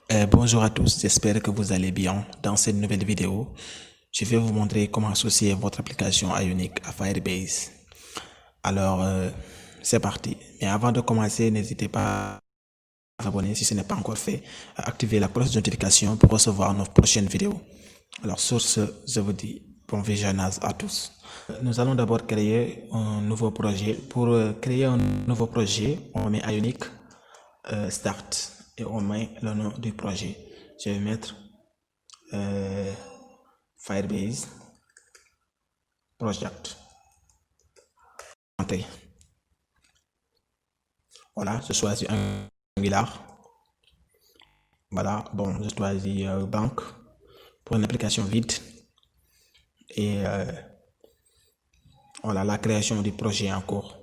Bonjour à tous, j'espère que vous allez bien. Dans cette nouvelle vidéo, je vais vous montrer comment associer votre application Ionic à Firebase. Alors, c'est parti. Mais avant de commencer, n'hésitez pas à vous abonner si ce n'est pas encore fait, à activer la cloche de notification pour recevoir nos prochaines vidéos. Alors, sur ce, je vous dis bon visionnage à tous. Nous allons d'abord créer un nouveau projet. Pour créer un nouveau projet, on met Ionic Start et on met le nom du projet. Je vais mettre Firebase Project. Voilà, je choisis Angular. Voilà, bon, je choisis Bank pour une application vide. Et voilà, la création du projet en cours.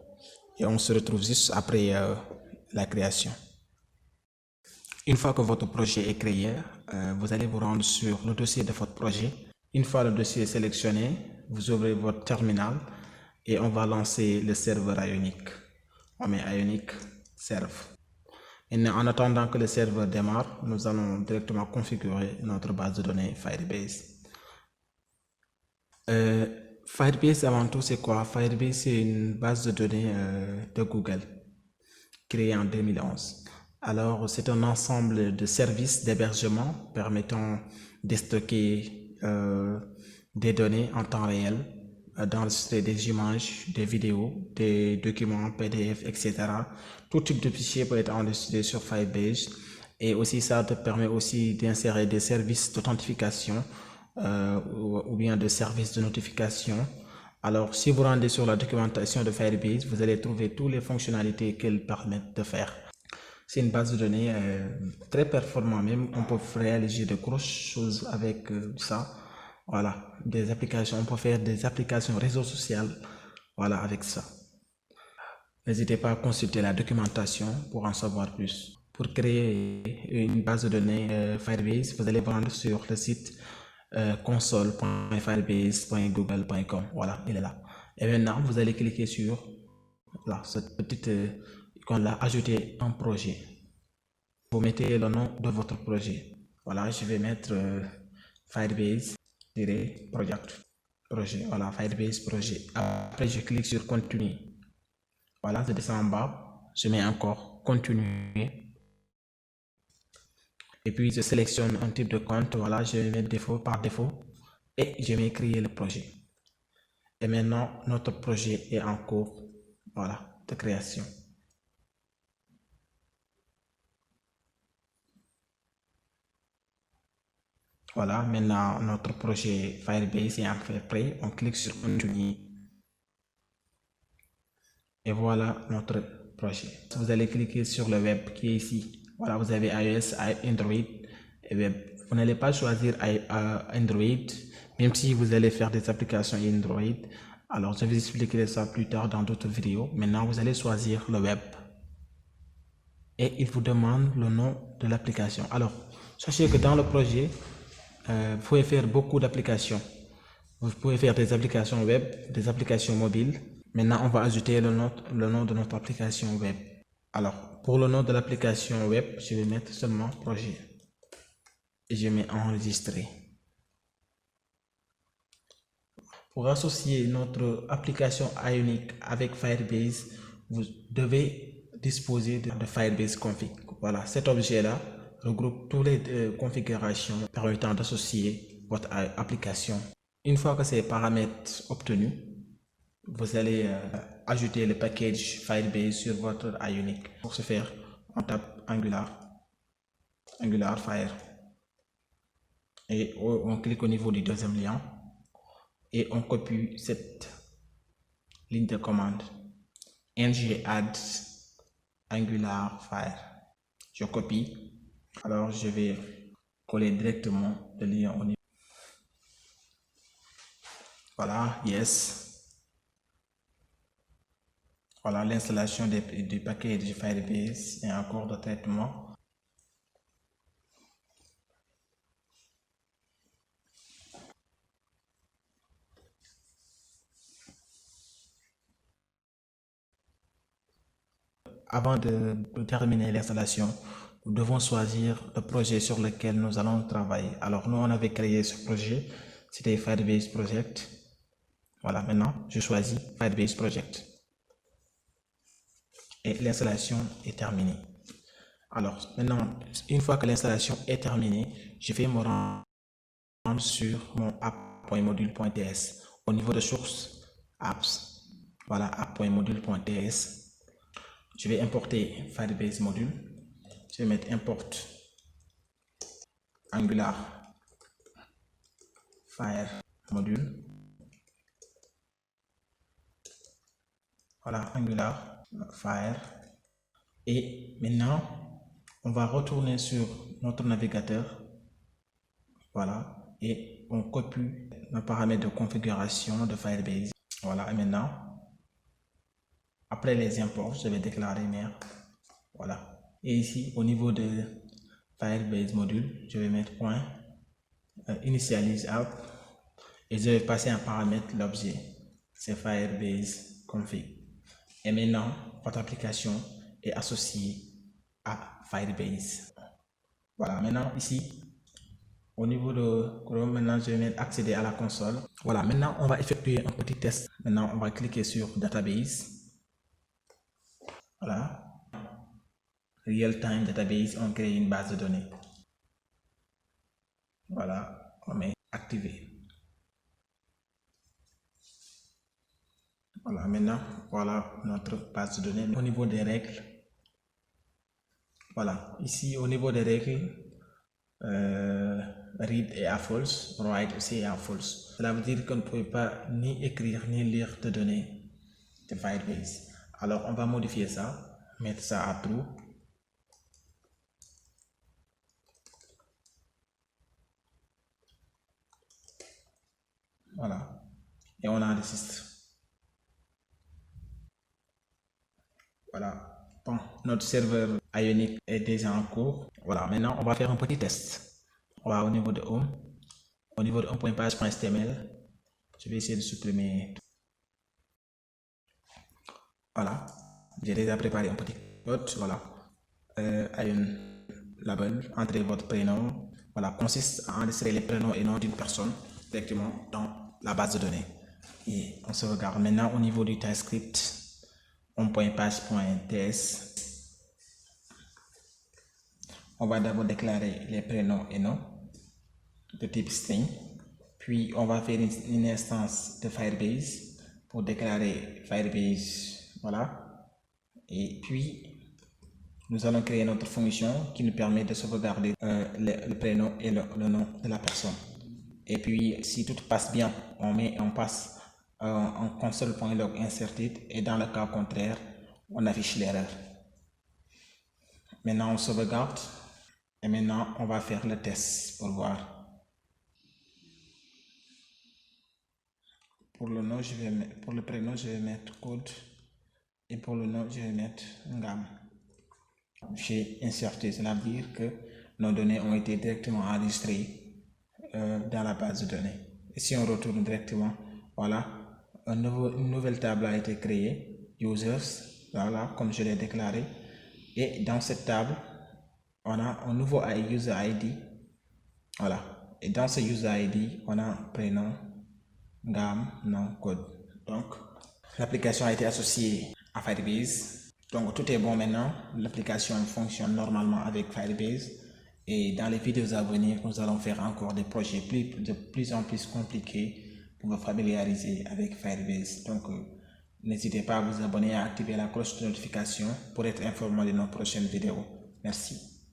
Et on se retrouve juste après la création. Une fois que votre projet est créé, vous allez vous rendre sur le dossier de votre projet. Une fois le dossier sélectionné, vous ouvrez votre terminal et on va lancer le serveur Ionic. On met Ionic Serve. Et en attendant que le serveur démarre, nous allons directement configurer notre base de données Firebase. Firebase avant tout c'est quoi? Firebase c'est une base de données de Google créée en 2011. Alors c'est un ensemble de services d'hébergement permettant de stocker des données en temps réel, d'enregistrer des images, des vidéos, des documents PDF, etc. Tout type de fichier peut être enregistré sur Firebase. Et aussi, ça te permet aussi d'insérer des services d'authentification ou bien de services de notification. Alors, si vous rendez sur la documentation de Firebase, vous allez trouver toutes les fonctionnalités qu'elle permet de faire. C'est une base de données très performante même. On peut réaliser de grosses choses avec ça. Voilà, des applications. On peut faire des applications réseau social. Voilà, avec ça. N'hésitez pas à consulter la documentation pour en savoir plus. Pour créer une base de données Firebase, vous allez vous rendre sur le site console.firebase.google.com. Voilà, il est là. Et maintenant, vous allez cliquer sur là, cette petite icône là, ajouter un projet. Vous mettez le nom de votre projet. Voilà, je vais mettre Firebase-project. Projet. Voilà, Firebase projet. Après, je clique sur continuer. Voilà, je descends en bas. Je mets encore continuer. Et puis, je sélectionne un type de compte. Voilà, je vais mettre défaut par défaut. Et je vais créer le projet. Et maintenant, notre projet est en cours. Voilà, de création. Voilà, maintenant notre projet Firebase est en fait prêt. On clique sur continuer. Et voilà notre projet. Vous allez cliquer sur le web qui est ici. Voilà, vous avez iOS, Android et web. Vous n'allez pas choisir Android, même si vous allez faire des applications Android. Alors, je vais vous expliquer ça plus tard dans d'autres vidéos. Maintenant, vous allez choisir le web. Et il vous demande le nom de l'application. Alors, sachez que dans le projet, vous pouvez faire beaucoup d'applications. Vous pouvez faire des applications web, des applications mobiles. Maintenant, on va ajouter le nom de notre application web. Alors, pour le nom de l'application web, je vais mettre seulement projet. Et je mets enregistrer. Pour associer notre application Ionic avec Firebase, vous devez disposer de Firebase Config. Voilà, cet objet-là regroupe toutes les configurations permettant d'associer votre application. Une fois que ces paramètres obtenus, vous allez ajouter le package Firebase sur votre Ionic. Pour ce faire, on tape Angular Fire et on clique au niveau du deuxième lien et on copie cette ligne de commande ng add Angular Fire. Je copie. Alors je vais coller directement le lien au niveau. Voilà, yes. Voilà, l'installation du package Firebase est en cours de traitement. Avant de terminer l'installation, nous devons choisir le projet sur lequel nous allons travailler. Alors, nous, on avait créé ce projet, c'était Firebase Project. Voilà, maintenant, je choisis Firebase Project. Et l'installation est terminée. Alors, maintenant, une fois que l'installation est terminée, je vais me rendre sur mon app.module.ts. Au niveau de source, apps, voilà, app.module.ts. Je vais importer Firebase Module. Je vais mettre import Angular Fire Module. Voilà, Angular Fire. Et maintenant, on va retourner sur notre navigateur. Voilà. Et on copie nos paramètres de configuration de Firebase. Voilà. Et maintenant, après les imports, je vais déclarer mer. Voilà. Et ici, au niveau de Firebase Module, je vais mettre point initialize app et je vais passer un paramètre l'objet. C'est Firebase config. Et maintenant, votre application est associée à Firebase. Voilà, maintenant ici, au niveau de Chrome, maintenant je vais mettre accéder à la console. Voilà, maintenant on va effectuer un petit test. Maintenant, on va cliquer sur Database. Voilà. Real-time Database, on crée une base de données. Voilà, on met activer. Voilà, maintenant, voilà notre base de données. Au niveau des règles, voilà, ici au niveau des règles, read est à false, write aussi est à false. Cela veut dire qu'on ne peut pas ni écrire ni lire de données de Firebase. Alors, on va modifier ça, mettre ça à true. Voilà, et on enregistre. Voilà, bon, notre serveur Ionic est déjà en cours. Voilà, maintenant on va faire un petit test. On va au niveau de home, au niveau de home.page.html. Je vais essayer de supprimer. Voilà, j'ai déjà préparé un petit code. Voilà, Ion label, entrez votre prénom. Voilà, consiste à enregistrer les prénoms et noms d'une personne directement dans la base de données. Et on se regarde maintenant au niveau du TypeScript. Home.page.ts. On va d'abord déclarer les prénoms et noms de type string. Puis on va faire une instance de Firebase pour déclarer Firebase. Voilà. Et puis nous allons créer notre fonction qui nous permet de sauvegarder le prénom et le nom de la personne. Et puis si tout passe bien, on passe en console.log inserted et dans le cas contraire, on affiche l'erreur. Maintenant, on sauvegarde et maintenant, on va faire le test pour voir. Pour le nom, pour le prénom, je vais mettre code et pour le nom, je vais mettre ngam. J'ai inserté, cela veut dire que nos données ont été directement enregistrées dans la base de données. Et si on retourne directement, voilà, une nouvelle table a été créée, users, voilà, comme je l'ai déclaré. Et dans cette table, on a un nouveau user ID. Voilà. Et dans ce user ID, on a prénom, ngam, nom, code. Donc, l'application a été associée à Firebase. Donc, tout est bon maintenant. L'application fonctionne normalement avec Firebase. Et dans les vidéos à venir, nous allons faire encore des projets de plus en plus compliqués pour vous familiariser avec Firebase. Donc, n'hésitez pas à vous abonner et à activer la cloche de notification pour être informé de nos prochaines vidéos. Merci.